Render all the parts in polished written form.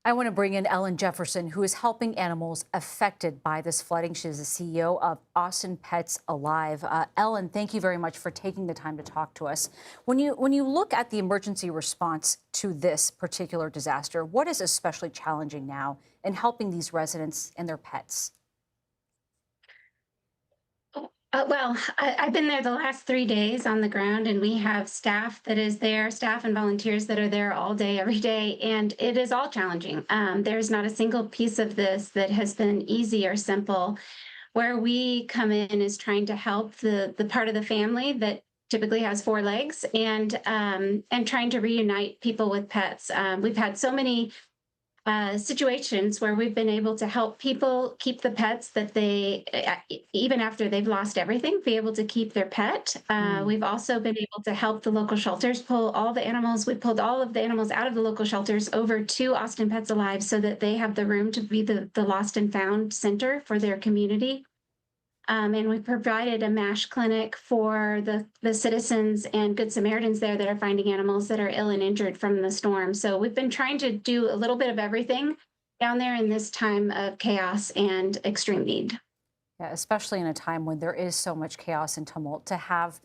I want to bring in Ellen Jefferson, who is helping animals affected by this flooding. She is the CEO of Austin Pets Alive. Ellen, thank you very much for taking the time to talk to us. When you look at the emergency response to this particular disaster, what is especially challenging now in helping these residents and their pets? I've been there the last 3 days on the ground, and we have staff that is there, staff and volunteers that are there all day, every day, and it is all challenging. There's not a single piece of this that has been easy or simple. Where we come in is trying to help the part of the family that typically has four legs, and trying to reunite people with pets. We've had so many situations where we've been able to help people keep the pets that even after they've lost everything, be able to keep their pet. Mm. We've also been able to help the local shelters pull all the animals. We pulled all of the animals out of the local shelters over to Austin Pets Alive so that they have the room to be the lost and found center for their community. And we provided a MASH clinic for the citizens and Good Samaritans there that are finding animals that are ill and injured from the storm. So we've been trying to do a little bit of everything down there in this time of chaos and extreme need. Yeah, especially in a time when there is so much chaos and tumult, to have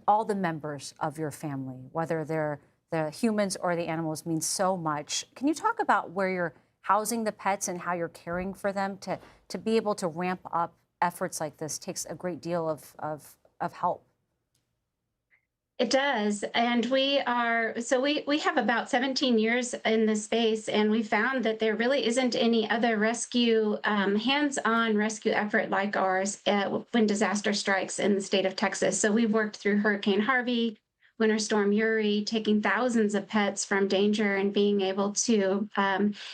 all the members of your family, whether they're the humans or the animals, means so much. Can you talk about where you're housing the pets and how you're caring for them to be able to ramp up efforts like this takes a great deal of help. It does. And we have about 17 years in this space, and we found that there really isn't any other rescue, hands-on rescue effort like ours when disaster strikes in the state of Texas. So we've worked through Hurricane Harvey, Winter Storm Uri, taking thousands of pets from danger and being able to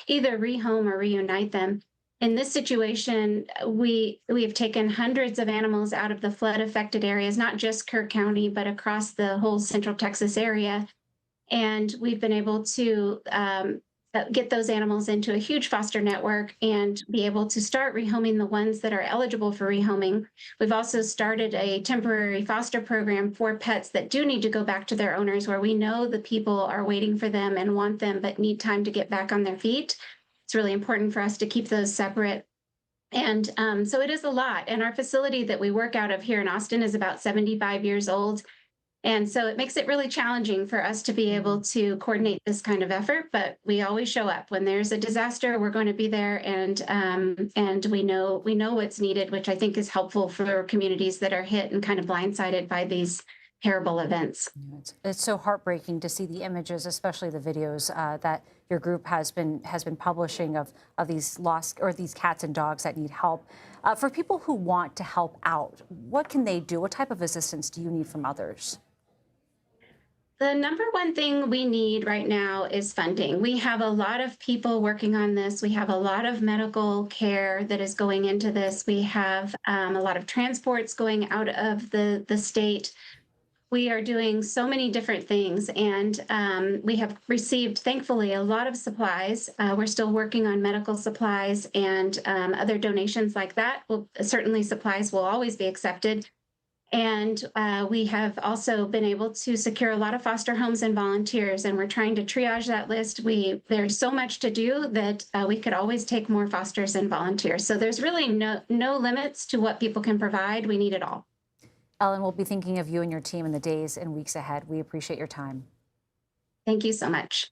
either rehome or reunite them. In this situation, we have taken hundreds of animals out of the flood affected areas, not just Kirk County, but across the whole central Texas area. And we've been able to get those animals into a huge foster network and be able to start rehoming the ones that are eligible for rehoming. We've also started a temporary foster program for pets that do need to go back to their owners, where we know the people are waiting for them and want them, but need time to get back on their feet. It's really important for us to keep those separate. And so it is a lot. And our facility that we work out of here in Austin is about 75 years old. And so it makes it really challenging for us to be able Mhm. to coordinate this kind of effort. But we always show up when there's a disaster. We're going to be there, and we know what's needed, which I think is helpful for communities that are hit and kind of blindsided by these terrible events. Yeah, it's so heartbreaking to see the images, especially the videos that your group has been publishing of these lost or these cats and dogs that need help. For people who want to help out, what can they do? What type of assistance do you need from others? The number one thing we need right now is funding. We have a lot of people working on this. We have a lot of medical care that is going into this. We have a lot of transports going out of the state. We are doing so many different things, and we have received, thankfully, a lot of supplies. We're still working on medical supplies and other donations like that. Well, certainly, supplies will always be accepted. And we have also been able to secure a lot of foster homes and volunteers, and we're trying to triage that list. There's so much to do that we could always take more fosters and volunteers. So there's really no limits to what people can provide. We need it all. Ellen, we'll be thinking of you and your team in the days and weeks ahead. We appreciate your time. Thank you so much.